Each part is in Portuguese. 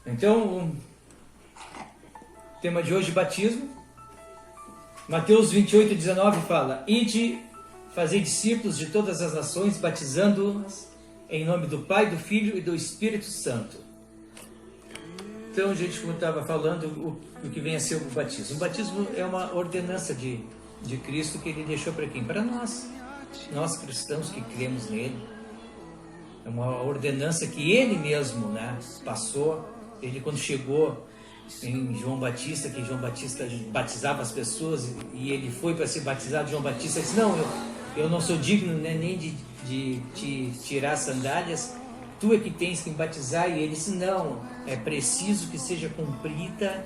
Então, o tema de hoje, batismo. Mateus 28:19 fala: Ide, fazei discípulos de todas as nações, batizando-os em nome do Pai, do Filho e do Espírito Santo. Então, gente, como estava falando, o que vem a ser o batismo. O batismo é uma ordenança de Cristo que Ele deixou para quem? Para nós cristãos que cremos nele. É uma ordenança que Ele mesmo, né, passou. Ele, quando chegou em João Batista, que João Batista batizava as pessoas, e ele foi para ser batizado, João Batista disse: não, eu não sou digno, né, nem de te tirar as sandálias, tu é que tens que me batizar. E ele disse: não, é preciso que seja cumprida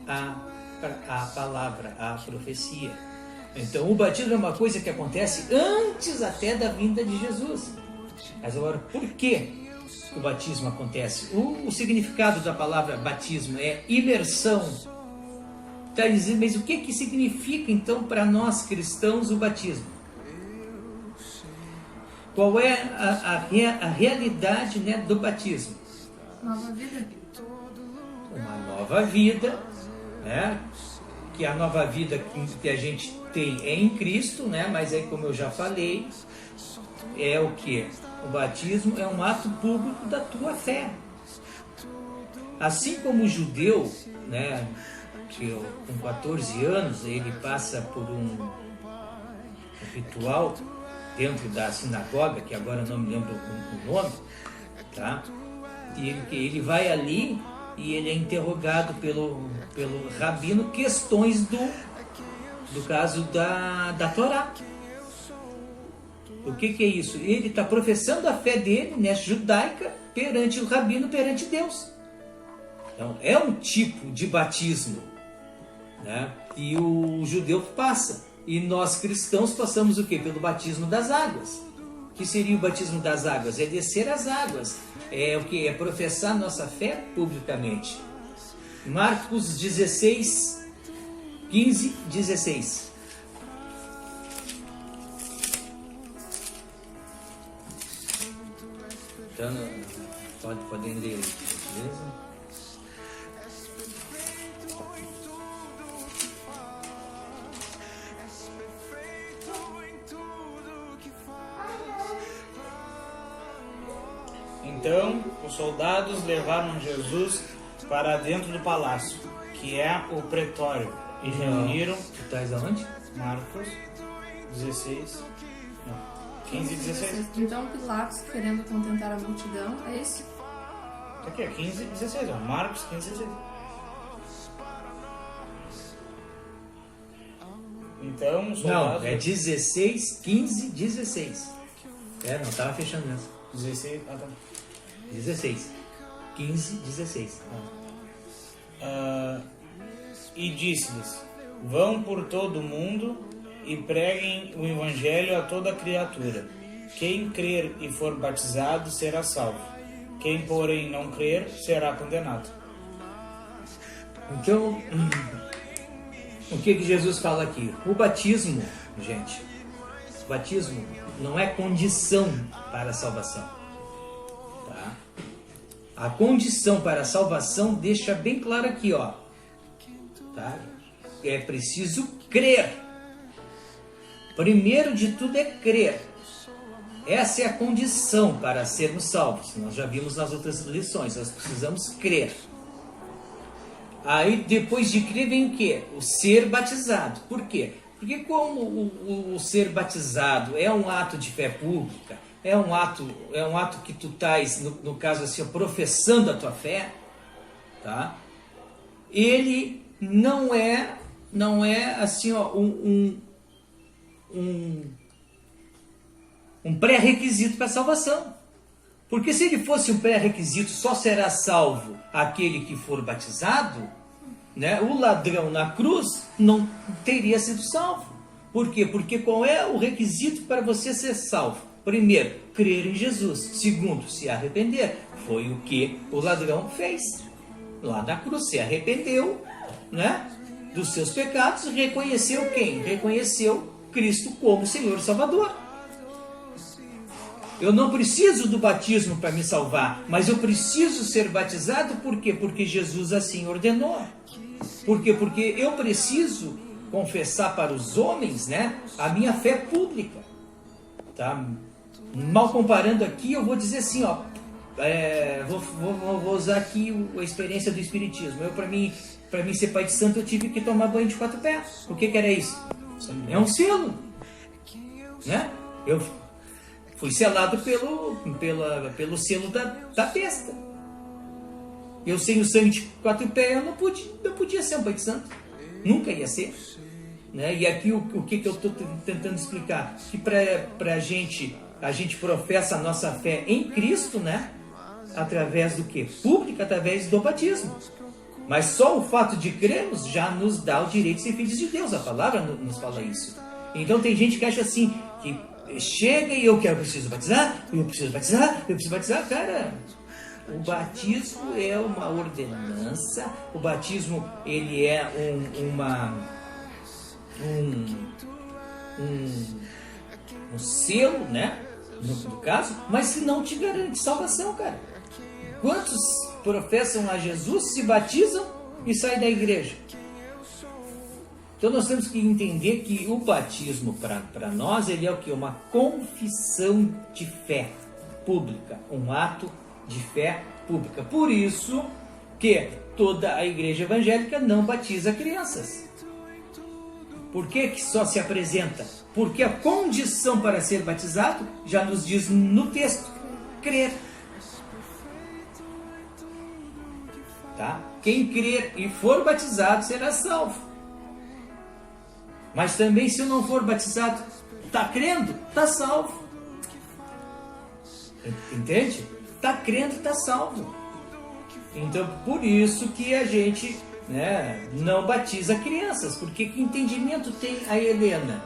a palavra, a profecia. Então o batismo é uma coisa que acontece antes até da vinda de Jesus. Mas agora, por que o batismo acontece? O significado da palavra batismo é imersão. Está dizendo, mas o que significa então para nós cristãos o batismo? Qual é a realidade, né, do batismo? Nova vida. Uma nova vida, né? Que a nova vida que a gente tem é em Cristo, né? Mas aí, como eu já falei, é o que? O batismo é um ato público da tua fé. Assim como o judeu, né, que com 14 anos ele passa por um ritual dentro da sinagoga, que agora não me lembro o nome, tá? E ele vai ali e ele é interrogado pelo rabino questões do caso da Torá. O que é isso? Ele está professando a fé dele, né, judaica, perante o rabino, perante Deus. Então, é um tipo de batismo, né? E o judeu passa. E nós cristãos passamos o quê? Pelo batismo das águas. O que seria o batismo das águas? É descer as águas. É o que? É professar nossa fé publicamente. Marcos 16, 15, 16. Então, podem ler, beleza? Então, os soldados levaram Jesus para dentro do palácio, que é o pretório, e reuniram... Tu estás aonde? Marcos 16... Não. 15 e 16. Então Pilatos, querendo contentar a multidão, é esse? Isso aqui é 15 e 16, ó. Marcos 15 e 16. Então, os soldados... Não, é 16, 15, 16. É, não, estava fechando nessa. 16, ah, tá. 16. 15, 16. E disse-lhes: vão por todo o mundo e preguem o evangelho a toda criatura. Quem crer e for batizado será salvo. Quem, porém, não crer será condenado. Então, o que Jesus fala aqui? O batismo, gente, o batismo não é condição para a salvação. Tá? A condição para a salvação deixa bem claro aqui, ó. Tá? É preciso crer. Primeiro de tudo é crer. Essa é a condição para sermos salvos. Nós já vimos nas outras lições. Nós precisamos crer. Aí depois de crer vem o quê? O ser batizado. Por quê? Porque como o ser batizado é um ato de fé pública, é um ato que tu estás, no caso assim, professando a tua fé, tá? Ele não é assim, ó, um pré-requisito para a salvação. Porque se ele fosse um pré-requisito, só será salvo aquele que for batizado, né? O ladrão na cruz não teria sido salvo. Por quê? Porque qual é o requisito para você ser salvo? Primeiro, crer em Jesus. Segundo, se arrepender. Foi o que o ladrão fez lá na cruz. Se arrependeu, né, dos seus pecados, reconheceu quem? Reconheceu Cristo como Senhor e Salvador. Eu não preciso do batismo para me salvar, mas eu preciso ser batizado por quê? Porque Jesus assim ordenou. Por quê? Porque eu preciso confessar para os homens, né, a minha fé pública. Tá? Mal comparando aqui, eu vou dizer assim, ó, vou usar aqui a experiência do Espiritismo. Para mim ser pai de santo, eu tive que tomar banho de 4 pés. O que era isso? É um selo, né? Eu fui selado pelo selo da besta. Eu sem o sangue de 4 pés, eu não podia ser um pai de santo. Nunca ia ser. Né? E aqui o que eu estou tentando explicar? Que a gente professa a nossa fé em Cristo, né? Através do quê? Pública, através do batismo. Mas só o fato de crermos já nos dá o direito de ser filhos de Deus. A palavra nos fala isso. Então tem gente que acha assim, que chega e eu preciso batizar. Cara, o batismo é uma ordenança. O batismo, ele é um selo, né? No caso, mas se não te garante salvação, cara. Quantos professam a Jesus, se batizam e saem da igreja? Então nós temos que entender que o batismo para nós, ele é o que? Uma confissão de fé pública, um ato de fé pública. Por isso que toda a igreja evangélica não batiza crianças. Por que só se apresenta? Porque a condição para ser batizado já nos diz no texto: crer. Tá? Quem crer e for batizado será salvo. Mas também, se eu não for batizado, está crendo, está salvo. Entende? Está crendo, está salvo. Então, por isso que a gente, né, não batiza crianças. Porque que entendimento tem a Helena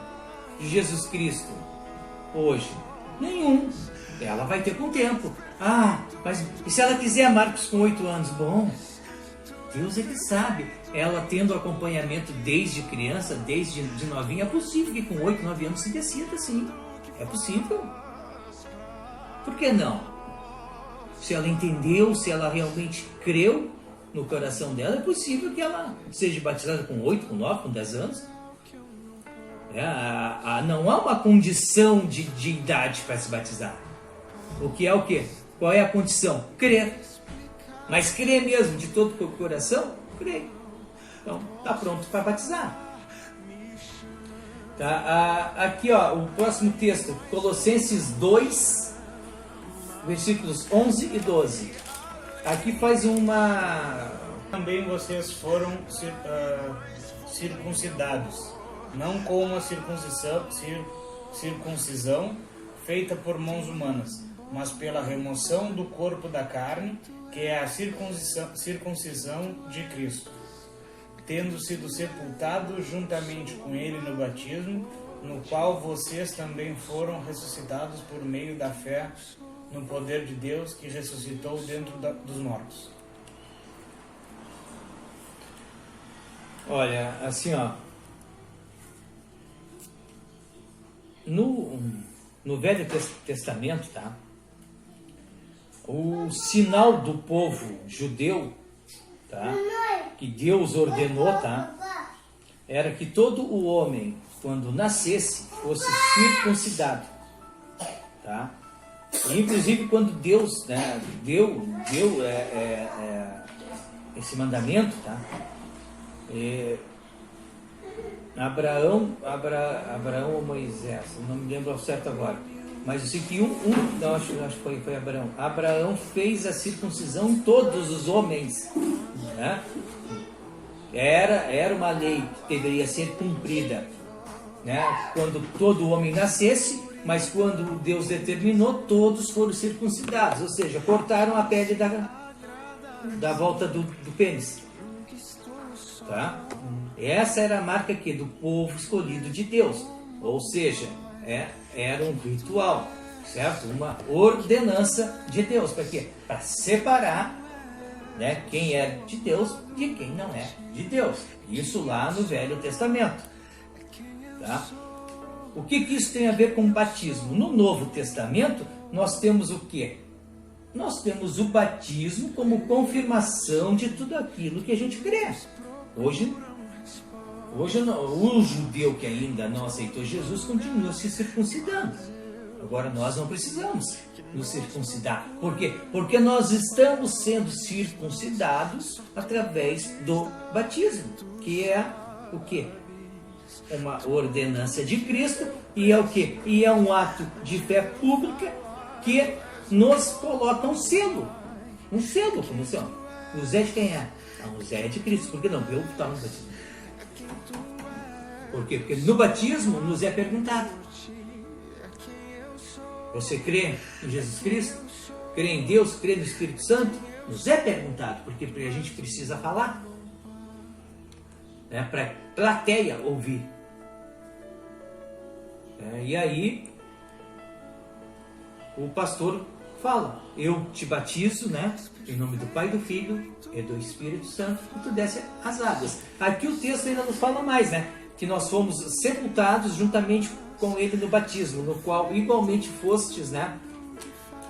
de Jesus Cristo hoje? Nenhum. Ela vai ter com o tempo. Mas e se ela quiser Marcos com 8 anos? Bom, Deus é que sabe. Ela tendo acompanhamento desde criança, desde novinha, é possível que com 8, 9 anos se decida, sim. É possível. Por que não? Se ela entendeu, se ela realmente creu no coração dela, é possível que ela seja batizada com 8, com 9, com 10 anos. Não há uma condição de idade para se batizar. O que é o quê? Qual é a condição? Crer. Mas crer mesmo, de todo o coração? Crer. Então, está pronto para batizar. Tá? Aqui, ó, o próximo texto, Colossenses 2, versículos 11 e 12. Aqui faz uma... Também vocês foram circuncidados, não com uma circuncisão feita por mãos humanas, mas pela remoção do corpo da carne, que é a circuncisão de Cristo, tendo sido sepultado juntamente com ele no batismo, no qual vocês também foram ressuscitados por meio da fé no poder de Deus que ressuscitou dentro dos mortos. Olha, assim, ó, no Velho Testamento, tá? O sinal do povo judeu, tá? Que Deus ordenou, tá? Era que todo o homem, quando nascesse, fosse circuncidado, tá? E, inclusive, quando Deus, né, deu esse mandamento, tá? Abraão ou Moisés, não me lembro ao certo agora, mas eu sei que não, acho que foi Abraão. Abraão fez a circuncisão em todos os homens, né? Era uma lei que deveria ser cumprida, né? Quando todo homem nascesse, mas quando Deus determinou, todos foram circuncidados, ou seja, cortaram a pele da volta do pênis, tá? Essa era a marca aqui do povo escolhido de Deus, ou seja, era um ritual, certo? Uma ordenança de Deus. Para quê? Para separar, né, quem é de Deus de quem não é de Deus. Isso lá no Velho Testamento, tá? O que isso tem a ver com batismo? No Novo Testamento, nós temos o quê? Nós temos o batismo como confirmação de tudo aquilo que a gente crê. Hoje o judeu que ainda não aceitou Jesus continua se circuncidando. Agora nós não precisamos nos circuncidar. Por quê? Porque nós estamos sendo circuncidados através do batismo, que é o quê? Uma ordenança de Cristo, e é o quê? E é um ato de fé pública que nos coloca um selo, como assim, ó. O Zé de quem é? O Zé é de Cristo. Por que não? Eu estava no batismo. Por quê? Porque no batismo nos é perguntado: você crê em Jesus Cristo? Crê em Deus? Crê no Espírito Santo? Nos é perguntado, porque a gente precisa falar, né, para a plateia ouvir. E aí o pastor fala: eu te batizo, né, em nome do Pai, do Filho e do Espírito Santo, e tu desce as águas. Aqui o texto ainda nos fala mais, né, que nós fomos sepultados juntamente com ele no batismo, no qual igualmente fostes, né,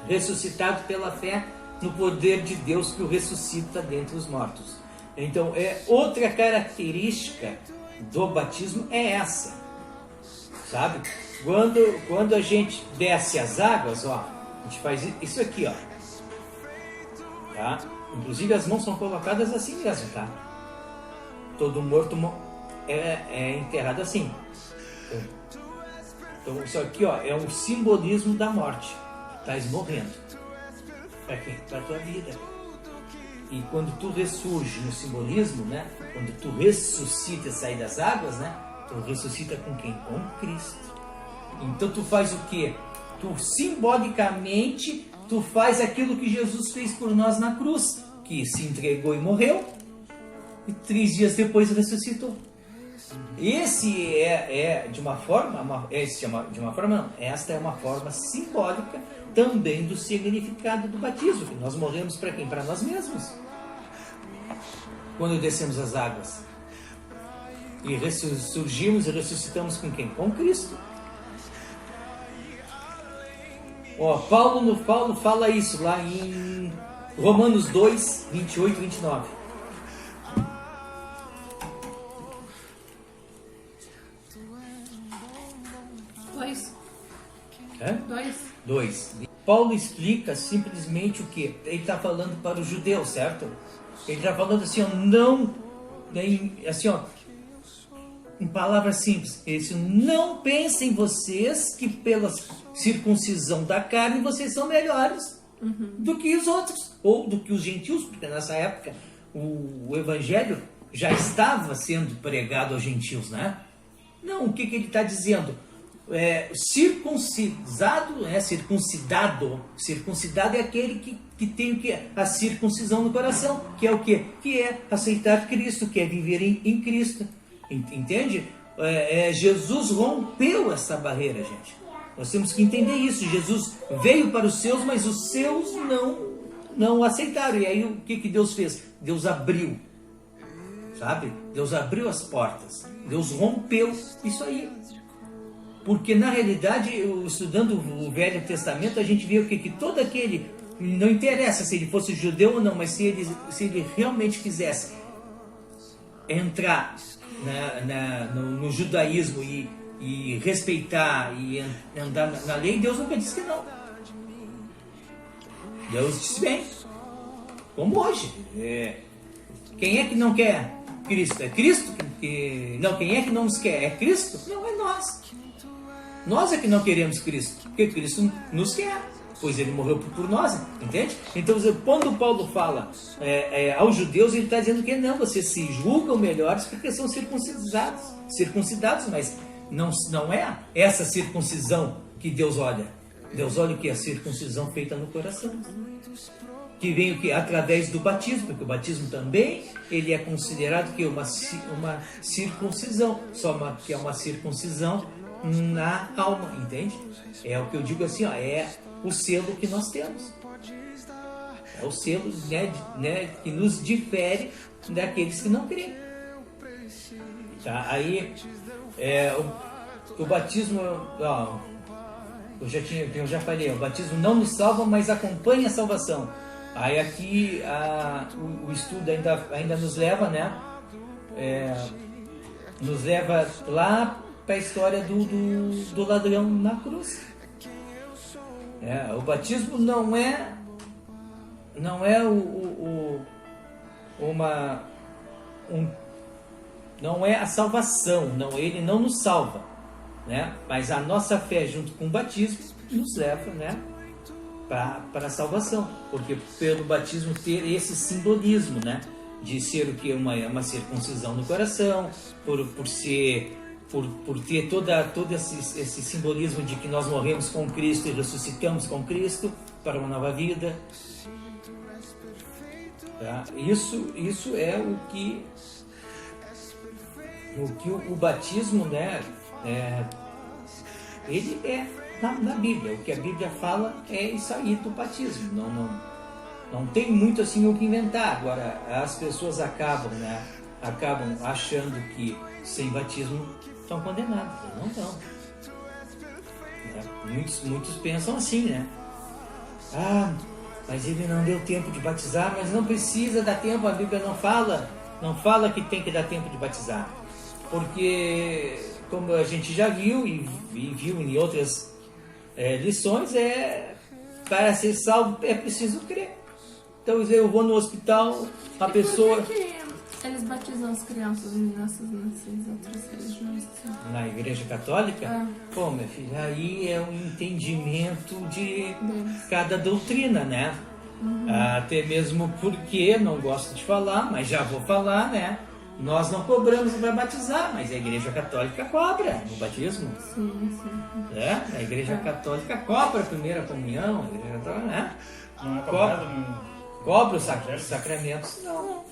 ressuscitado pela fé no poder de Deus que o ressuscita dentre os mortos. Então, outra característica do batismo é essa, sabe? Quando a gente desce as águas, ó, a gente faz isso aqui, ó, tá? Inclusive as mãos são colocadas assim mesmo, tá? Todo morto é enterrado assim. Então isso aqui, ó, é um simbolismo da morte. Estás morrendo. Para quê? Para a tua vida. E quando tu ressurge no simbolismo, né? Quando tu ressuscita e sai das águas, né? Tu ressuscita com quem? Com Cristo. Então tu faz o quê? Tu simbolicamente, tu faz aquilo que Jesus fez por nós na cruz, que se entregou e morreu, e 3 dias depois ressuscitou. Esse esta é uma forma simbólica também do significado do batismo, que nós morremos para quem? Para nós mesmos. Quando descemos as águas e ressurgimos e ressuscitamos com quem? Com Cristo. Ó, Paulo fala isso lá em Romanos 2, 28 e 29. Dois. Paulo explica simplesmente o que? Ele está falando para os judeus, certo? Ele está falando assim, ó, não, assim, ó, em palavras simples, ele disse: não pensem vocês que pela circuncisão da carne vocês são melhores do que os outros, ou do que os gentios, porque nessa época o evangelho já estava sendo pregado aos gentios, né? Não, o que ele está dizendo? Circuncidado é aquele que tem o que? A circuncisão no coração, que é o que? Que é aceitar Cristo, que é viver em Cristo, entende? Jesus rompeu essa barreira, gente. Nós temos que entender isso. Jesus veio para os seus, mas os seus não aceitaram. E aí o que Deus fez? Deus abriu, sabe? Deus abriu as portas, Deus rompeu isso aí. Porque na realidade, estudando o Velho Testamento, a gente vê o que todo aquele, não interessa se ele fosse judeu ou não, mas se ele realmente quisesse entrar no judaísmo e respeitar e andar na lei, Deus nunca disse que não. Deus disse bem, como hoje. Quem é que não quer Cristo? É Cristo? Não, quem é que não nos quer? É Cristo? Não, é nós. Nós é que não queremos Cristo, porque Cristo nos quer, pois Ele morreu por nós, entende? Então, quando Paulo fala aos judeus, ele está dizendo que não, vocês se julgam melhores porque são circuncidados, mas não é essa circuncisão que Deus olha. Deus olha o que? A circuncisão feita no coração, que vem o que? Através do batismo, porque o batismo também ele é considerado que uma circuncisão, que é uma circuncisão na alma, entende? É o que eu digo assim, ó, é o selo que nós temos. É o selo, né, que nos difere daqueles que não creem. Tá? Aí, o batismo, ó, eu já falei, o batismo não nos salva, mas acompanha a salvação. Aí aqui o estudo ainda nos leva, né? Nos leva lá para a história do ladrão na cruz. O batismo não é não é a salvação, não, ele não nos salva, né? Mas a nossa fé junto com o batismo nos leva, né, para a salvação, porque pelo batismo ter esse simbolismo, né, de ser o que uma circuncisão no coração, por ter todo esse simbolismo de que nós morremos com Cristo e ressuscitamos com Cristo para uma nova vida. Tá? Isso é o que o batismo, né, ele é na Bíblia. O que a Bíblia fala é isso aí do batismo. Não tem muito assim o que inventar. Agora, as pessoas acabam achando que sem batismo estão condenados. Não estão. Muitos pensam assim, né? Mas ele não deu tempo de batizar, mas não precisa dar tempo, a Bíblia não fala que tem que dar tempo de batizar. Porque, como a gente já viu e viu em outras lições, para ser salvo é preciso crer. Então eu vou no hospital, a pessoa... Por que eles batizam as crianças nessas outras religiões? Na Igreja Católica? Pô, minha filha, aí é um entendimento de cada doutrina, né? Até mesmo porque, não gosto de falar, mas já vou falar, né? Nós não cobramos para batizar, mas a Igreja Católica cobra no batismo. Sim. A Igreja Católica cobra a primeira comunhão, a Igreja Católica, né? Não é cobrado? Cobra os sacramentos? Não.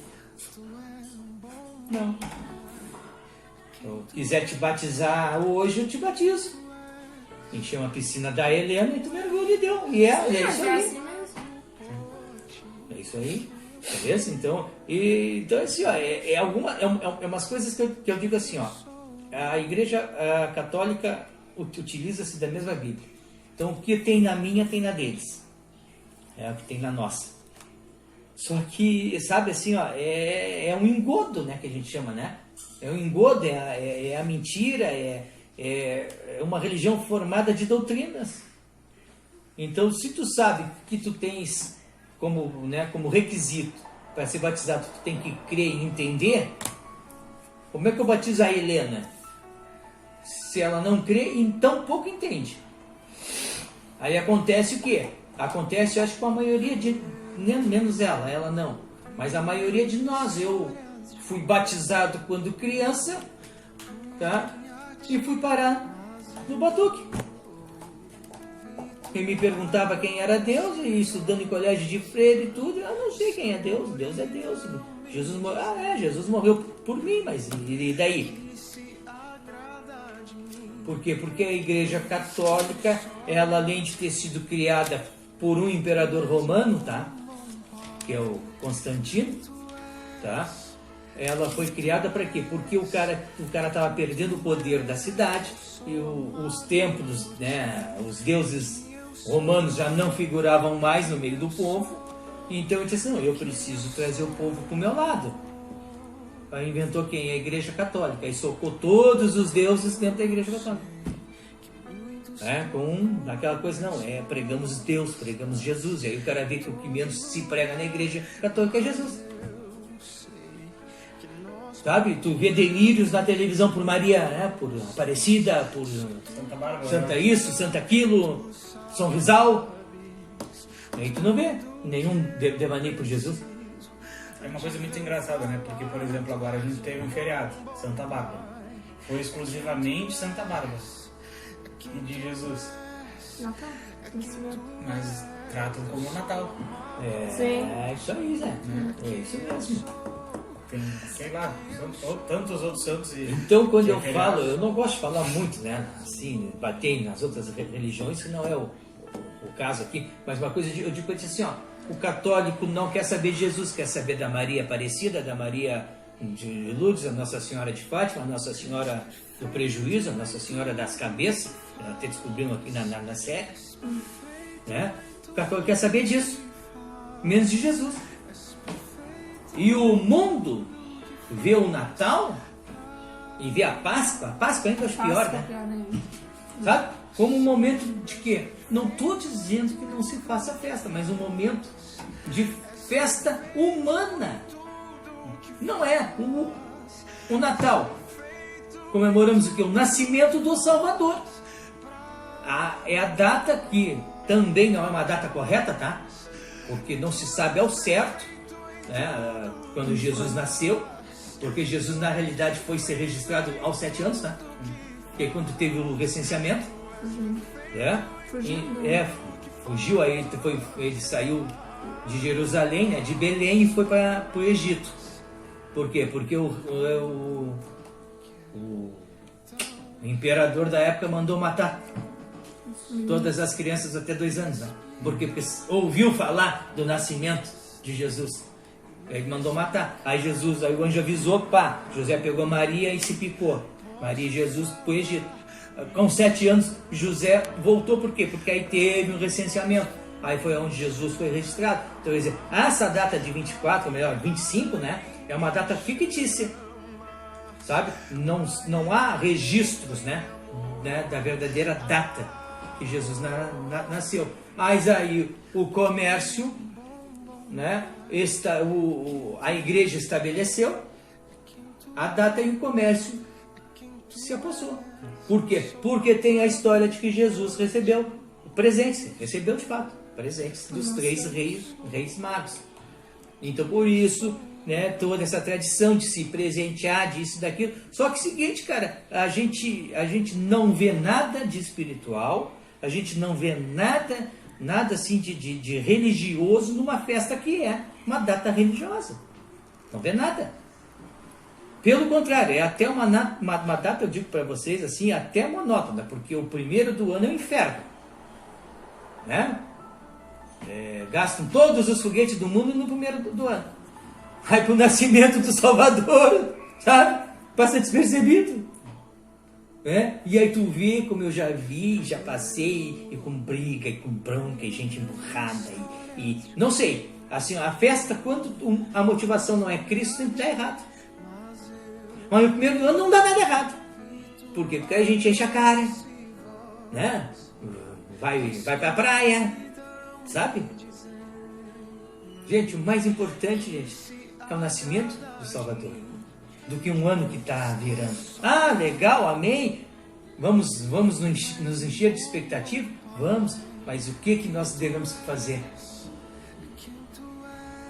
Se eu quiser te batizar hoje, eu te batizo. Encher uma piscina da Helena e tu mergulha e deu. E é isso aí. Assim mesmo. É isso aí. Beleza? Então assim, ó, umas coisas que eu digo assim, ó. A Igreja Católica utiliza-se da mesma Bíblia. Então, o que tem na minha, tem na deles. É o que tem na nossa. Só que, sabe, assim, ó, é um engodo, né, que a gente chama, né? É um engodo, é a mentira, é uma religião formada de doutrinas. Então, se tu sabe que tu tens como requisito para ser batizado, tu tem que crer e entender, como é que eu batizo a Helena? Se ela não crê, então pouco entende. Aí acontece o quê? Acontece, eu acho que com a maioria menos ela não, mas a maioria de nós. Eu fui batizado quando criança, tá? E fui parar no batuque. Quem me perguntava quem era Deus, e estudando em colégio de freira e tudo, eu não sei quem é Deus. Deus é Deus. Jesus morreu por mim, mas e daí? Por quê? Porque a Igreja Católica, ela, além de ter sido criada por um imperador romano, tá? Que é o Constantino, tá? Ela foi criada para quê? Porque o cara estava perdendo o poder da cidade e os templos, né? Os deuses romanos já não figuravam mais no meio do povo. Então ele disse assim, não, eu preciso trazer o povo para o meu lado. Aí inventou quem? A Igreja Católica. E socou todos os deuses dentro da Igreja Católica. Com aquela coisa, pregamos Deus, pregamos Jesus. E aí o cara vê que o que menos se prega na Igreja Católica é Jesus. Sabe? Tu vê delírios na televisão por Maria, né? Por Aparecida, por Santa Bárbara, Santa isso, Santa aquilo, São Rizal. E aí tu não vê nenhum devaneio por Jesus. É uma coisa muito engraçada, né? Porque, por exemplo, agora a gente teve um feriado, Santa Bárbara. Foi exclusivamente Santa Bárbara. E de Jesus. Natal. Isso mesmo. Mas tratam como Natal. É isso aí, Zé. É isso mesmo. Tem, sei lá, tantos outros santos e... Então, quando eu falo, eu não gosto de falar muito, né? Assim, bater nas outras religiões, que não é o caso aqui. Mas uma coisa, eu digo assim, ó. O católico não quer saber de Jesus, quer saber da Maria Aparecida, da Maria de Lourdes, a Nossa Senhora de Fátima, a Nossa Senhora do Prejuízo, a Nossa Senhora das Cabeças. até descobrimos aqui na série, né? Quer saber disso, menos de Jesus. E o mundo vê o Natal e vê a Páscoa ainda acho pior, né? Sabe? Como um momento de quê? Não estou dizendo que não se faça festa, mas um momento de festa humana. Não é o Natal. Comemoramos o quê? O nascimento do Salvador. É a data que também não é uma data correta, tá? Porque não se sabe ao certo, né, quando Jesus nasceu, porque Jesus na realidade foi ser registrado aos 7 anos, tá? Que é quando teve o recenseamento. Fugiu, aí ele saiu de Jerusalém, né, de Belém, e foi para o Egito. Por quê? Porque o imperador da época mandou matar todas as crianças até 2 anos, né? Porque ouviu falar do nascimento de Jesus. Ele mandou matar. Aí o anjo avisou, José pegou Maria e se picou. Maria e Jesus para o Egito. Com 7 anos, José voltou, por quê? Porque aí teve um recenseamento. Aí foi onde Jesus foi registrado. Então, quer dizer, essa data de 24, ou melhor, 25, né? É uma data fictícia. Sabe? Não há registros, né? Da verdadeira data que Jesus nasceu. Mas aí o comércio, né? A igreja estabeleceu a data e o comércio se apossou. Por quê? Porque tem a história de que Jesus recebeu presentes, recebeu de fato presentes dos 3 reis magos. Então por isso, né, toda essa tradição de se presentear, disso, daquilo. Só que é o seguinte, cara, a gente não vê nada de espiritual, a gente não vê nada assim de religioso numa festa que é uma data religiosa. Não vê nada. Pelo contrário, é até uma data, eu digo para vocês assim, até monótona, porque o primeiro do ano é o inferno, né? Gastam todos os foguetes do mundo no primeiro do ano. Aí pro nascimento do Salvador, sabe? Passa despercebido. E aí tu vê, como eu já vi, já passei, e com briga, e com bronca, e gente emburrada, e não sei, assim, a festa, quando a motivação não é Cristo, sempre está errado. Mas no primeiro ano não dá nada errado. Por quê? Porque a gente enche a cara, né? Vai pra praia, sabe? Gente, o mais importante, gente, é o nascimento do Salvador, do que um ano que está virando. Ah, legal, amém. Vamos nos encher de expectativa? Vamos, mas o que nós devemos fazer?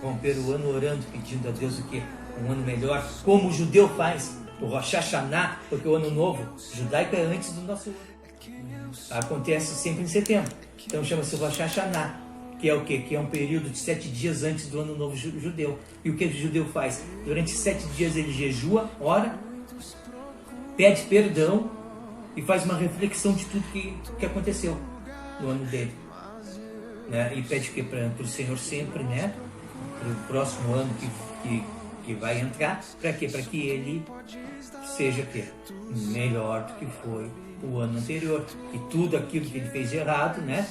Romper o ano orando, pedindo a Deus o quê? Um ano melhor, como o judeu faz, o Rosh Hashanah, porque o ano novo judaico é antes do nosso ano. Acontece sempre em setembro. Então chama-se Rosh Hashanah, que é o quê? Que é um período de 7 dias antes do ano novo judeu. E o que o judeu faz? Durante 7 dias ele jejua, ora, pede perdão e faz uma reflexão de tudo que aconteceu no ano dele. Né? E pede o quê? Para o Senhor sempre, né? Para o próximo ano que vai entrar, para quê? Para que ele seja quê? Melhor do que foi o ano anterior. E tudo aquilo que ele fez de errado, né?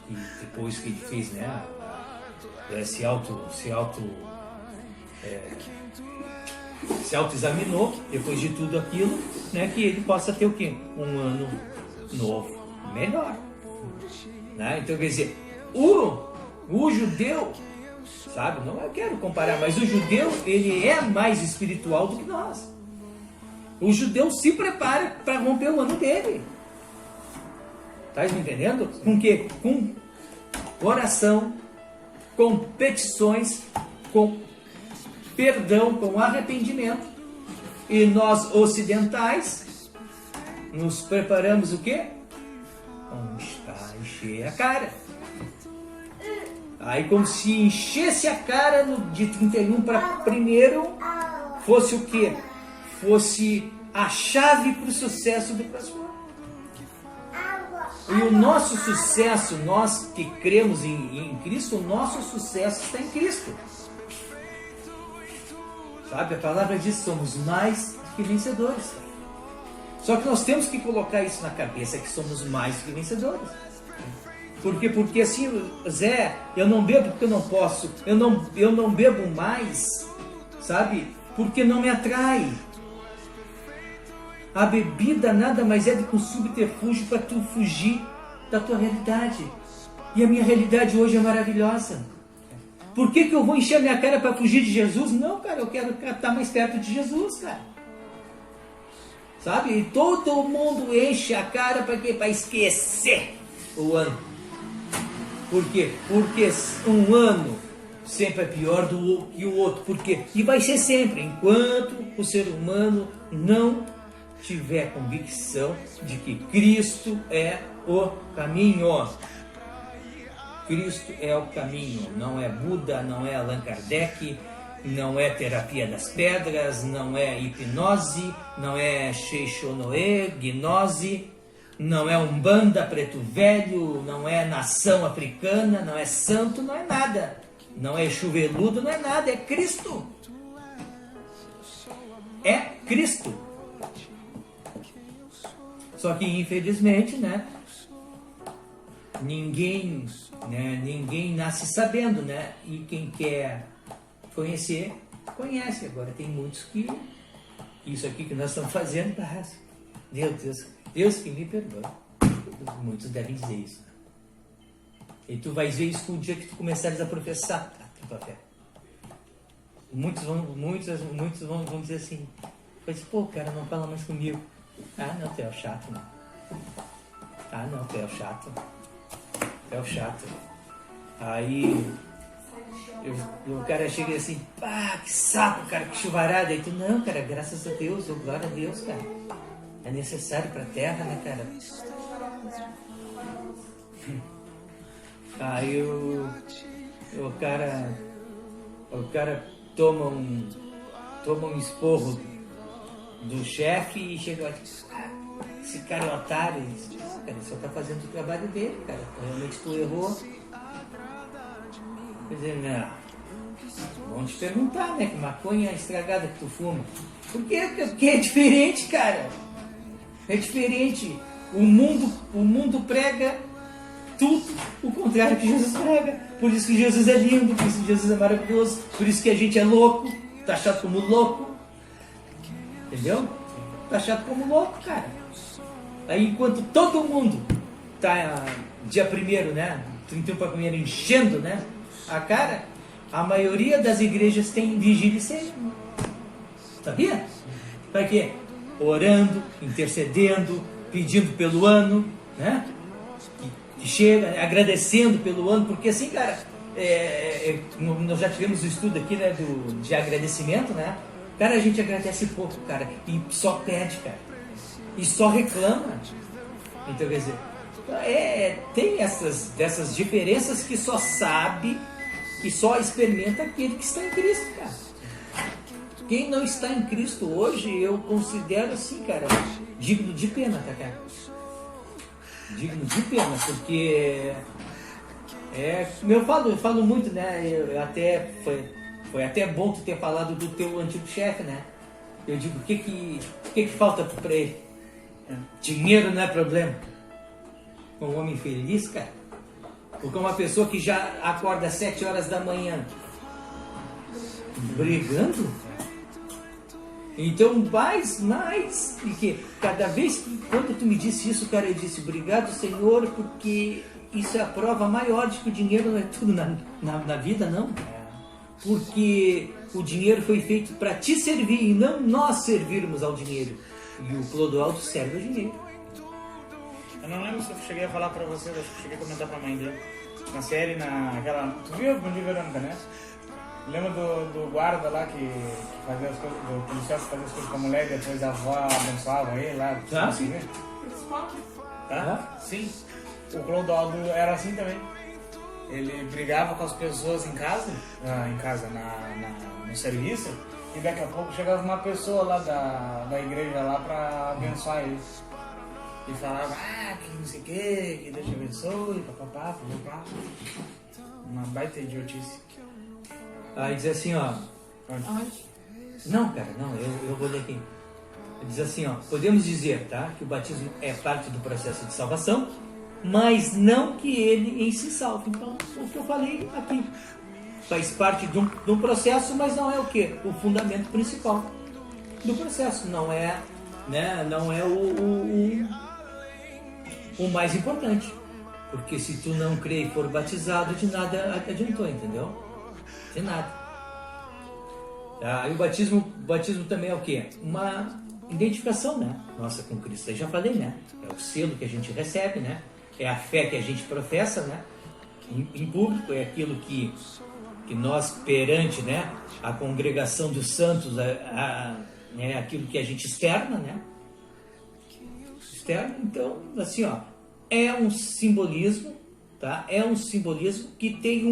E depois que ele fez, né? Se auto-examinou, depois de tudo aquilo, né? Que ele possa ter o quê? Um ano novo, melhor. Né? Então, quer dizer, o judeu, sabe, não eu quero comparar, mas o judeu, ele é mais espiritual do que nós. O judeu se prepara para romper o ano dele. Tá me entendendo? Com quê? Com oração, com petições, com perdão, com arrependimento. E nós ocidentais nos preparamos o quê? Vamos encher a cara. Aí como se enchesse a cara de 31 para 1º fosse o quê? Fosse a chave para o sucesso do próximo ano. E o nosso sucesso, nós que cremos em Cristo, o nosso sucesso está em Cristo. Sabe, a palavra diz, somos mais que vencedores. Só que nós temos que colocar isso na cabeça, que somos mais que vencedores. Por quê? Porque assim, Zé, eu não bebo porque eu não posso, eu não bebo mais, sabe? Porque não me atrai. A bebida nada mais é do que um subterfúgio para tu fugir da tua realidade. E a minha realidade hoje é maravilhosa. Por que eu vou encher a minha cara para fugir de Jesus? Não, cara, eu quero estar mais perto de Jesus, cara. Sabe? E todo mundo enche a cara para quê? Para esquecer o ano. Por quê? Porque um ano sempre é pior que o outro. Por quê? E vai ser sempre, enquanto o ser humano não tiver convicção de que Cristo é o caminho. Cristo é o caminho, não é Buda, não é Allan Kardec, não é terapia das pedras, não é hipnose, não é Seixonoe, gnose, não é Umbanda, preto velho, não é nação africana, não é santo, não é nada. Não é chuveludo, não é nada, é Cristo. É Cristo. Só que infelizmente, ninguém nasce sabendo, E quem quer conhecer, conhece. Agora tem muitos que isso aqui que nós estamos fazendo, Deus que me perdoe. Muitos devem dizer isso. E tu vais ver isso no dia que tu começares a professar a tua fé. Muitos vão dizer assim, pô, o cara não fala mais comigo. Ah, não, tu é o chato, né? Ah, não, tu é o chato. É o chato. Aí o cara chega assim, pá, que saco, cara, que chuvarada. Aí tu, não, cara, graças a Deus, glória a Deus, cara. É necessário pra terra, né, cara? Aí o cara toma um esporro do chefe e chega lá, esse cara é um otário. Ele diz, cara, ele só tá fazendo o trabalho dele, cara. Realmente tu errou. Quer dizer, não. Vamos te perguntar, que maconha estragada que tu fuma. Por quê? Porque é diferente, cara. É diferente. O mundo prega tudo o contrário que Jesus prega. Por isso que Jesus é lindo, por isso que Jesus é maravilhoso, por isso que a gente é louco, taxado como louco. Entendeu? Taxado como louco, cara. Aí enquanto todo mundo tá dia 1º, 31 para 1º, enchendo, a cara, a maioria das igrejas tem vigília e ceia. Sabia? Para quê? Orando, intercedendo, pedindo pelo ano, que chega, agradecendo pelo ano, porque assim, cara, nós já tivemos um estudo aqui, de agradecimento, Cara, a gente agradece pouco, cara, e só pede, cara, e só reclama. Então, quer dizer, tem dessas diferenças que só sabe, que só experimenta aquele que está em Cristo, cara. Quem não está em Cristo hoje, eu considero assim, cara, digno de pena, tá, cara? Digno de pena, porque eu falo muito, foi até bom tu ter falado do teu antigo chefe, Eu digo, o que falta para ele? Dinheiro não é problema. Um homem feliz, cara. Porque uma pessoa que já acorda às 7 horas da manhã brigando. Então, mais, e que cada vez que, quando tu me disse isso, cara, eu disse, obrigado, Senhor, porque isso é a prova maior de que o dinheiro não é tudo na vida, não. Porque o dinheiro foi feito para te servir e não nós servirmos ao dinheiro. E o Clodoaldo serve ao dinheiro. Eu não lembro se eu cheguei a falar pra você, acho que cheguei a comentar pra mãe dele. Na série, naquela... Tu viu Bom Dia Verônica, né? Lembra do guarda lá que fazia as coisas, do policial que fazia as coisas com a mulher e depois a avó abençoava ele lá? Sim. Sim. O Clodoaldo era assim também. Ele brigava com as pessoas em casa, no serviço, e daqui a pouco chegava uma pessoa lá da igreja lá pra abençoar ele. E falava, que não sei o que Deus te abençoe, papapá. Uma baita idiotice. Aí diz assim, ó. Onde? Não, cara, não, eu vou ler aqui. Diz assim, ó, podemos dizer, tá, que o batismo é parte do processo de salvação, mas não que ele em si salve. Então, o que eu falei aqui faz parte de um processo, mas não é o quê? O fundamento principal do processo. Não é, né, não é o mais importante. Porque se tu não crê e for batizado, de nada adiantou, entendeu? De nada. E o batismo também é o quê? Uma identificação, né? Nossa, com Cristo. Eu já falei, né? É o selo que a gente recebe, né? É a fé que a gente professa, né? Em público, é aquilo que nós, perante, né, a congregação dos santos, né, aquilo que a gente externa, né? Externa, então, assim, ó, é um simbolismo, tá? É um simbolismo que tem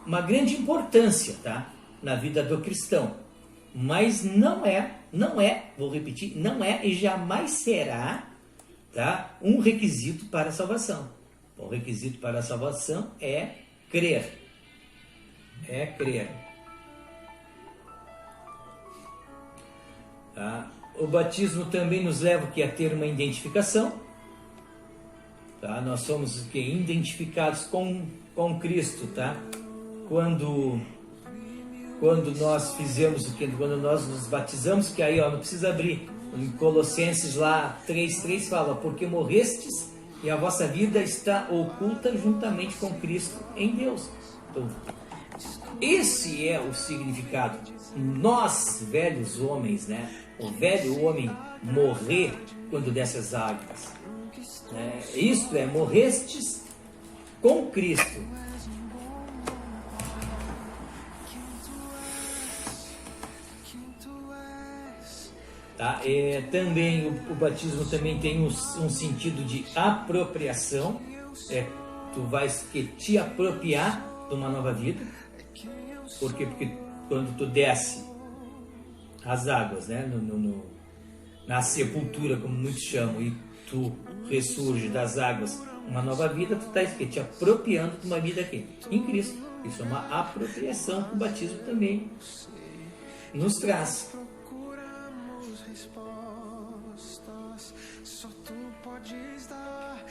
uma grande importância, tá? Na vida do cristão. Mas não é, vou repetir, não é e jamais será, tá, um requisito para a salvação. O requisito para a salvação é crer. É crer. Tá? O batismo também nos leva a ter uma identificação. Tá? Nós somos identificados com Cristo, tá? Quando nós fizemos o que? Quando nós nos batizamos, que aí, ó, não precisa abrir. Em Colossenses lá 3:3 fala, porque morrestes e a vossa vida está oculta juntamente com Cristo em Deus. Então, esse é o significado. Nós, velhos homens, né? O velho homem morrer quando desce as águas. Isto é, morrestes com Cristo. Tá? Também o batismo também tem um sentido de apropriação. Tu vais te apropriar de uma nova vida. Por quê? Porque quando tu desce as águas, né, na sepultura, como muitos chamam, e tu ressurge das águas uma nova vida, tu estás te apropriando de uma vida aqui em Cristo. Isso é uma apropriação que o batismo também nos traz.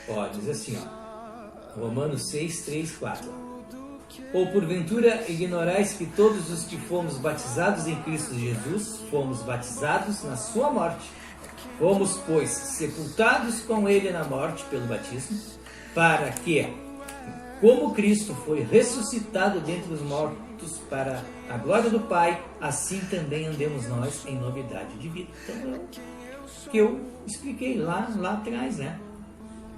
Ó, diz assim, ó, Romanos 6:3-4. Ou porventura ignorais que todos os que fomos batizados em Cristo Jesus, fomos batizados na sua morte. Fomos, pois, sepultados com ele na morte pelo batismo, para que, como Cristo foi ressuscitado dentre os mortos para a glória do Pai, assim também andemos nós em novidade de vida. Então, que eu expliquei lá atrás, né?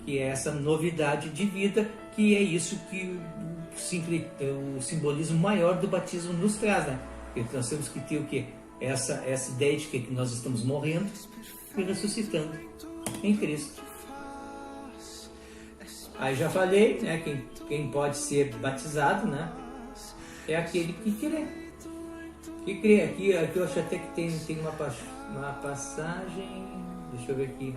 Que é essa novidade de vida, que é isso que o simbolismo maior do batismo nos traz, né? Porque nós temos que ter o quê? Essa ideia de que nós estamos morrendo e ressuscitando em Cristo. Aí já falei, né? Quem pode ser batizado, né? É aquele que crê. Que crê. Aqui eu acho até que tem uma passagem. Deixa eu ver aqui.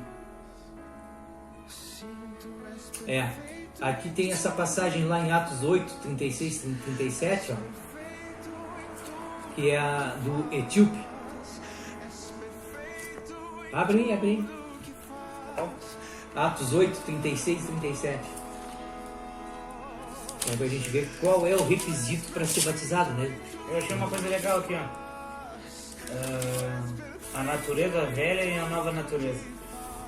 Aqui tem essa passagem lá em Atos 8, 36, 37, ó, que é a do etíope. Abre aí. Atos 8, 36 e 37. É pra gente ver qual é o requisito para ser batizado, né? Eu achei uma coisa legal aqui, ó. A natureza velha e a nova natureza.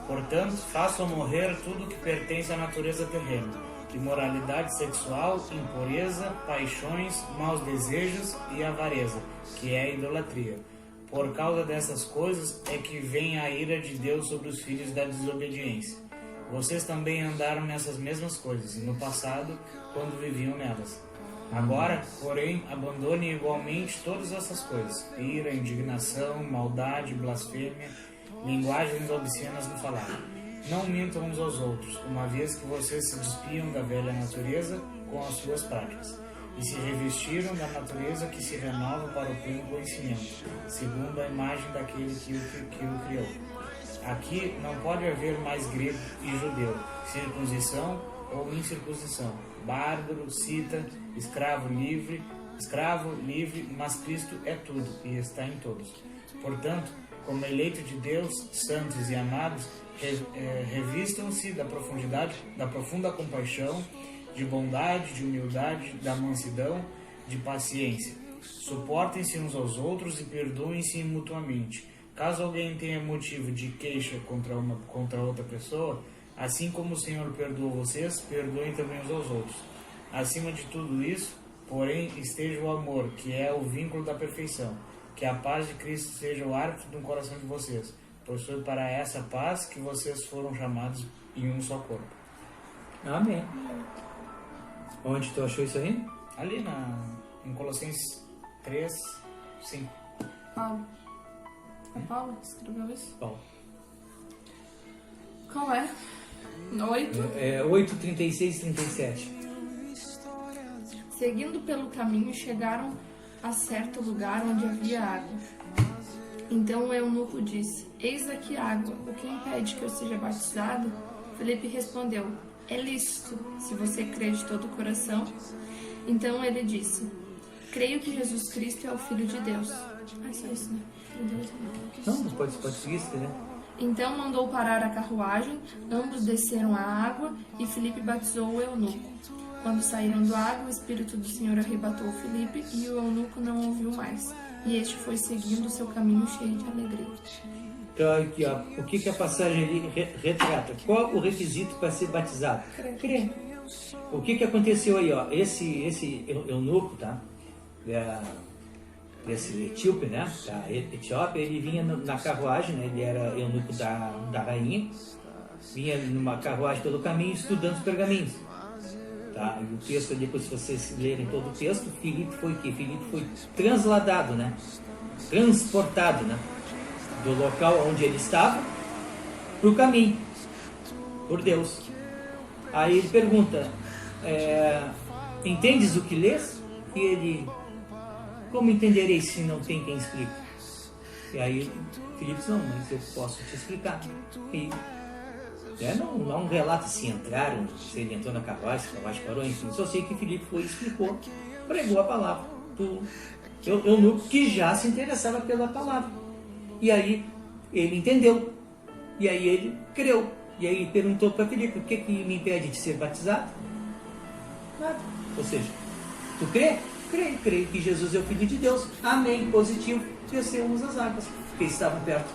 Portanto, façam morrer tudo que pertence à natureza terrena: imoralidade sexual, impureza, paixões, maus desejos e avareza, que é a idolatria. Por causa dessas coisas é que vem a ira de Deus sobre os filhos da desobediência. Vocês também andaram nessas mesmas coisas no passado, quando viviam nelas. Agora, porém, abandonem igualmente todas essas coisas: ira, indignação, maldade, blasfêmia, linguagens obscenas no falar. Não mintam uns aos outros, uma vez que vocês se despiam da velha natureza com as suas práticas, e se revestiram da natureza que se renova para o pleno conhecimento, segundo a imagem daquele que o criou. Aqui não pode haver mais grego e judeu, circuncisão ou incircuncisão, bárbaro, cita, escravo livre, escravo, livre, mas Cristo é tudo e está em todos. Portanto, como eleito de Deus, santos e amados, revistam-se da profunda compaixão, de bondade, de humildade, da mansidão, de paciência. Suportem-se uns aos outros e perdoem-se mutuamente. Caso alguém tenha motivo de queixa contra outra pessoa, assim como o Senhor perdoou vocês, perdoem também uns aos outros. Acima de tudo isso, porém, esteja o amor, que é o vínculo da perfeição. Que a paz de Cristo seja o árbitro do coração de vocês, pois foi para essa paz que vocês foram chamados em um só corpo. Amém. Onde tu achou isso aí? Ali em Colossenses 3, 5. Paulo. É Paulo que escreveu isso? Bom. Qual é? 8. 8, 36 e 37. Seguindo pelo caminho, chegaram a certo lugar onde havia água. Então o eunuco disse: Eis aqui água, o que impede que eu seja batizado? Filipe respondeu: É lícito, se você crê de todo o coração. Então ele disse: Creio que Jesus Cristo é o Filho de Deus. Ah, só isso, né? Filho de Deus, Não, pode seguir, se quiser. Então mandou parar a carruagem, ambos desceram à água e Filipe batizou o eunuco. Quando saíram da água, o Espírito do Senhor arrebatou Filipe e o eunuco não ouviu mais. E este foi seguindo o seu caminho cheio de alegria. Então, aqui, ó, o que a passagem ali retrata? Qual o requisito para ser batizado? Crer. O que aconteceu aí? Ó? Esse eunuco, tá? Esse etíope, né? Da Etiópia, ele vinha na carruagem, né? Ele era eunuco da rainha, vinha numa carruagem pelo caminho estudando os pergaminhos. Tá? E o texto, depois se vocês lerem todo o texto, Filipe foi o quê? Filipe foi transladado, né? Transportado, né? Do local onde ele estava para o caminho, por Deus. Aí ele pergunta: entendes o que lês? E ele: como entenderei se não tem quem explique? E aí Filipe disse: não, mas eu posso te explicar. E não relata se entraram, se ele entrou na carruagem, se a carruagem parou, enfim. Só sei que Filipe foi e explicou, pregou a palavra. Eunuco que já se interessava pela palavra. E aí ele entendeu. E aí ele creu. E aí perguntou para Filipe: o que me impede de ser batizado? Nada. Ou seja, tu crê? Creio que Jesus é o Filho de Deus. Amém. Positivo. Descemos as águas, porque estavam perto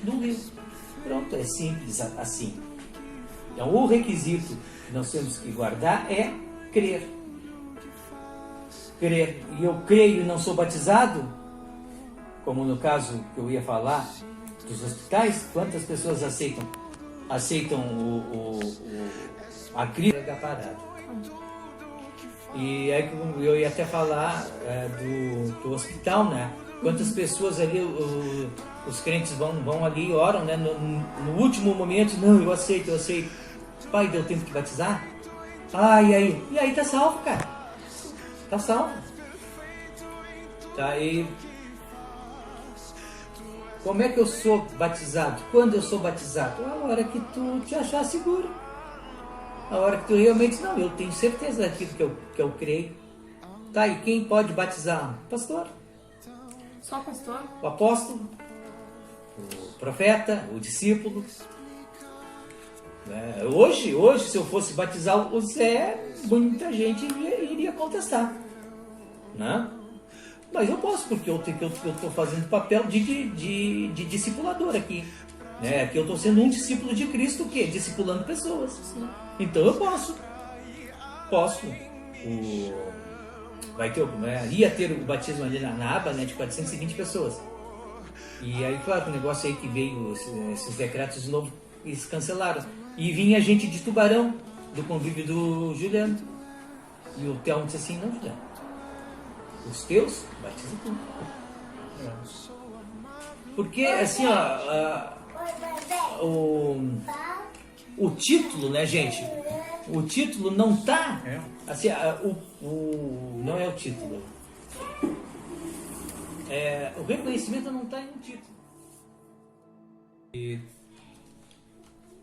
do rio. Pronto, é simples assim. Então o requisito que nós temos que guardar é crer. Crer. E eu creio e não sou batizado, como no caso que eu ia falar dos hospitais, quantas pessoas aceitam a Cristo agaparado. E aí eu ia até falar do hospital, né? Quantas pessoas ali, os crentes vão ali e oram, né? No último momento: não, eu aceito. Pai, deu tempo de batizar? E aí? E aí tá salvo, cara. Tá salvo. Tá aí. Como é que eu sou batizado? Quando eu sou batizado? A hora que tu te achar seguro. A hora que tu realmente: não, eu tenho certeza daquilo que eu creio. Tá, e quem pode batizar? Pastor. Só pastor? O apóstolo, o profeta, o discípulo. Hoje, se eu fosse batizar o Zé, muita gente iria contestar, né? Mas eu posso, porque eu estou fazendo papel de discipulador aqui, né? Aqui eu estou sendo um discípulo de Cristo, o quê? Discipulando pessoas. Sim. Então eu posso. Ia ter o batismo ali na aba, né, de 420 pessoas. E aí, claro, o negócio aí que veio, esses decretos de novo, eles cancelaram. E vinha gente de Tubarão, do convívio do Juliano. E o Telmo disse assim: não, Juliano, os teus, batiza tu. Porque, assim, o título, né, gente? O título não tá... Assim, não é o título. O reconhecimento não está em um título.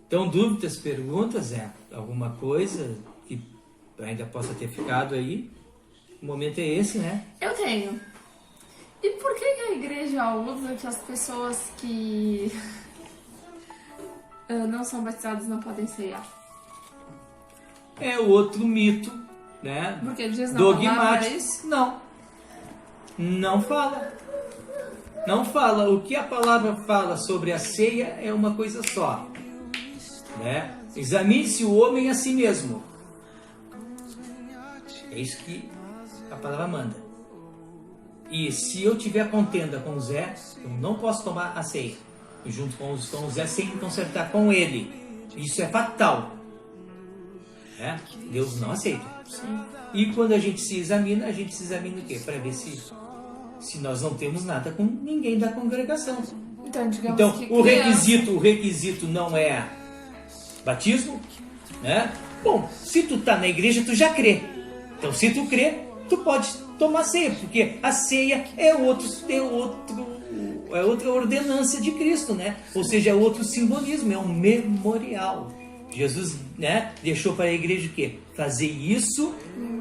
Então, dúvidas, perguntas, alguma coisa que ainda possa ter ficado aí? O momento é esse, né? Eu tenho. E por que a igreja usa que as pessoas que não são batizadas não podem ceiar? É outro mito, né? Porque diz na palavra Dogmático. isso? Não. Não fala. Não fala. O que a palavra fala sobre a ceia é uma coisa só, né? Examine-se o homem a si mesmo. É isso que a palavra manda. E se eu tiver contenda com o Zé, eu não posso tomar a ceia junto com o Zé sem me consertar com ele. Isso é fatal. Né? Deus não aceita. Sim. E quando a gente se examina o quê? Para ver se nós não temos nada com ninguém da congregação. Então, digamos Então, que o requisito não é batismo, né? Bom, se tu tá na igreja, tu já crê. Então, se tu crê, tu pode tomar ceia, porque a ceia é outra ordenança de Cristo, né? Ou seja, é outro simbolismo, é um memorial. Jesus, né, deixou para a igreja o quê? Fazer isso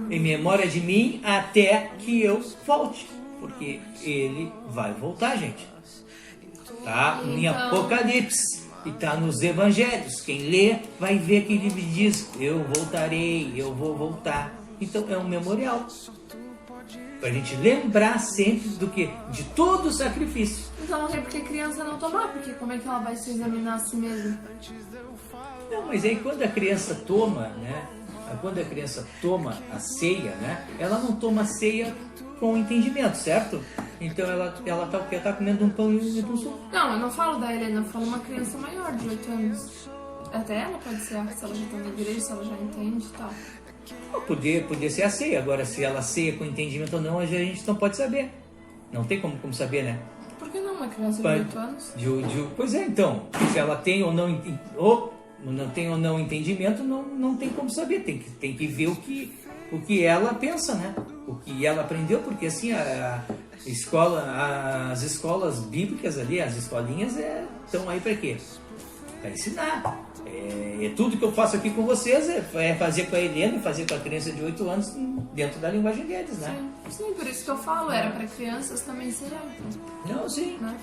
em memória de mim até que eu volte, porque ele vai voltar, gente. Tá em Apocalipse e tá nos Evangelhos. Quem lê vai ver que ele diz: eu voltarei, eu vou voltar. Então é um memorial para a gente lembrar sempre do que? De todo o sacrifício. Então não tem porque criança não tomar, porque como é que ela vai se examinar a si mesma? Não, mas aí quando a criança toma, né? Quando a criança toma a ceia, né? Ela não toma a ceia com entendimento, certo? Então ela tá comendo um pão e um suco. Não, eu não falo da Helena, eu falo uma criança maior, de 8 anos. Até ela pode ser, se ela já está na igreja, se ela já entende e tal. Podia ser a ceia. Agora, se ela ceia com entendimento ou não, a gente não pode saber. Não tem como saber, né? Por que não uma criança de 8 anos? Pois é, então. Se ela tem ou não entendimento, não tem como saber. Tem que ver o que ela pensa, né? O que ela aprendeu, porque assim as escolas bíblicas ali, as escolinhas estão aí para quê? Para ensinar. Tudo que eu faço aqui com vocês é fazer com a Helena, fazer com a criança de 8 anos dentro da linguagem deles, né? Sim, por isso que eu falo, era para crianças também será. Não, sim. Né?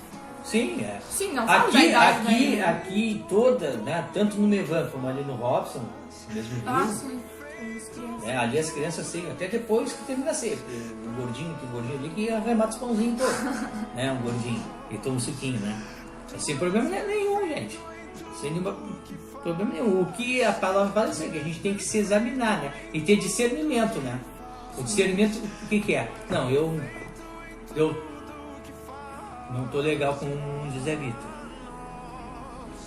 Sim, Sim, não falo da idade aqui toda, né? Tanto no Mevan como ali no Robson, mesmo dia. Sim. Ali as crianças seguem até depois que termina a ceia. O gordinho ali que arremata os pãozinhos todos, né? Um gordinho e toma um suquinho, né? Sem problema nenhum, gente. Sem nenhum problema nenhum. O que a palavra fala é assim, que a gente tem que se examinar, né? E ter discernimento, né? O discernimento, o que é? Não, eu não tô legal com o José Vitor.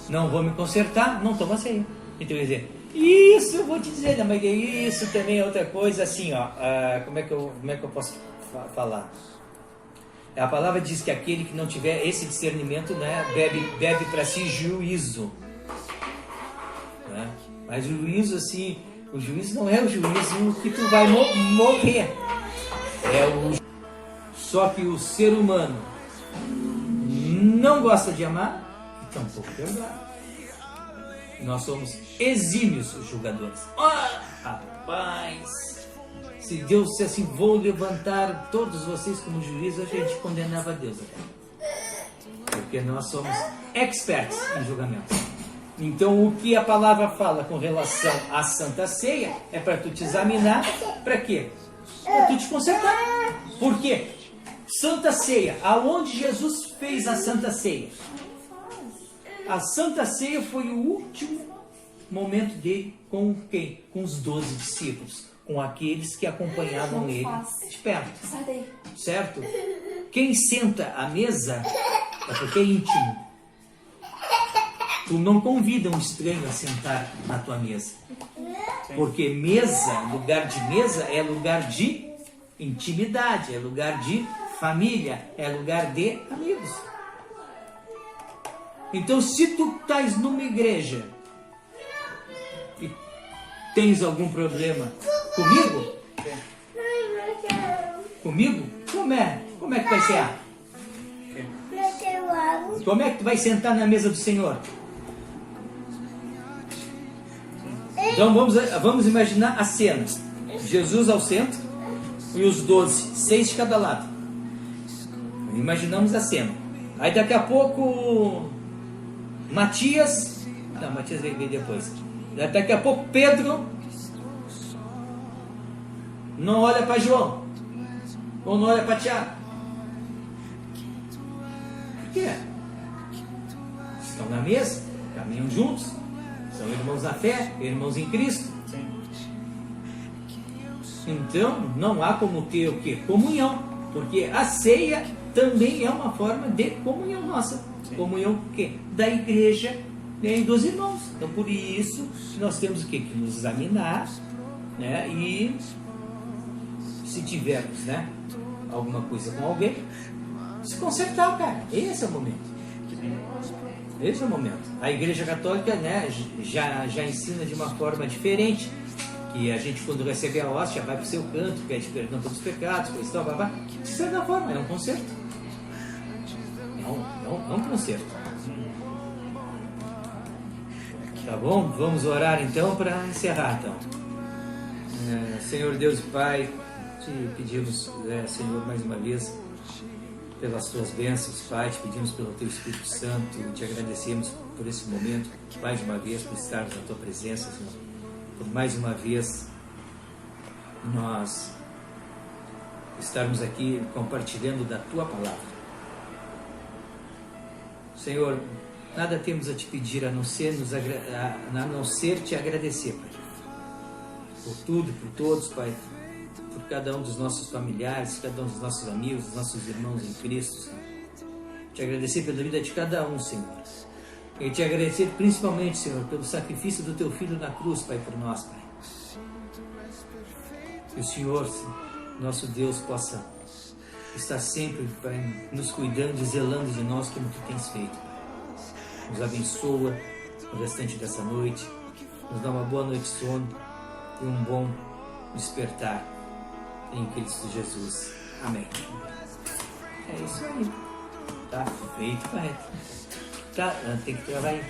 Não vou me consertar, não toma ceia. Então, quer dizer, isso eu vou te dizer, né? Mas isso também é outra coisa, assim, ó. Como é que eu posso falar? A palavra diz que aquele que não tiver esse discernimento, né, bebe para si juízo. Né? Mas o juízo, assim, o juízo não é o juízo que tu vai morrer. Só que o ser humano não gosta de amar e tampouco perdoar. Nós somos exímios julgadores. Rapaz! Se Deus disse assim, vou levantar todos vocês como juízes, a gente condenava a Deus até. Porque nós somos experts em julgamento. Então, o que a palavra fala com relação à Santa Ceia é para tu te examinar, para quê? Para tu te consertar. Por quê? Santa Ceia, aonde Jesus fez a Santa Ceia? A Santa Ceia foi o último momento dele com quem? Com os 12 discípulos, com aqueles que acompanhavam ele de perto. Certo? Quem senta à mesa é porque é íntimo. Tu não convida um estranho a sentar na tua mesa. Porque mesa, lugar de mesa, é lugar de intimidade, é lugar de família, é lugar de amigos. Então, se tu estás numa igreja e tens algum problema comigo, como é que vai ser? Como é que tu vai sentar na mesa do Senhor? Então vamos imaginar a cena. Jesus ao centro, e os 12, 6 de cada lado. Imaginamos a cena. Aí daqui a pouco Matias veio depois. Daqui a pouco Pedro não olha para João, ou não olha para Tiago. Por quê? Estão na mesa, caminham juntos, são irmãos na fé, irmãos em Cristo. Então não há como ter o quê? Comunhão, porque a ceia também é uma forma de comunhão nossa. Comunhão o quê? Da igreja, né, e dos irmãos. Então por isso nós temos o quê? Que nos examinar, né, e se tivermos, né, alguma coisa com alguém, se consertar, cara. Esse é o momento. Esse é o momento. A Igreja Católica, né, já ensina de uma forma diferente, que a gente, quando recebe a hóstia, vai para o seu canto, pede perdão pelos pecados, coisa e tal, blá. De certa forma, é um concerto. É um concerto. Tá bom? Vamos orar então para encerrar, então. Senhor Deus e Pai, te pedimos, Senhor, mais uma vez, pelas tuas bênçãos, Pai, te pedimos pelo teu Espírito Santo, te agradecemos por esse momento, mais uma vez, por estarmos na tua presença, Senhor, por mais uma vez nós estarmos aqui compartilhando da tua palavra. Senhor, nada temos a te pedir a não ser te agradecer, Pai, por tudo, por todos, Pai, por cada um dos nossos familiares, cada um dos nossos amigos, dos nossos irmãos em Cristo, Senhor. Te agradecer pela vida de cada um, Senhor. E te agradecer principalmente, Senhor, pelo sacrifício do teu Filho na cruz, Pai, por nós, Pai. Que o Senhor, nosso Deus, possa estar sempre, Pai, nos cuidando e zelando de nós como tu tens feito, Pai. Nos abençoa no restante dessa noite, nos dá uma boa noite de sono e um bom despertar em Cristo Jesus. Amém. É isso aí. Tá feito, correto. Tá, tem que travar aí.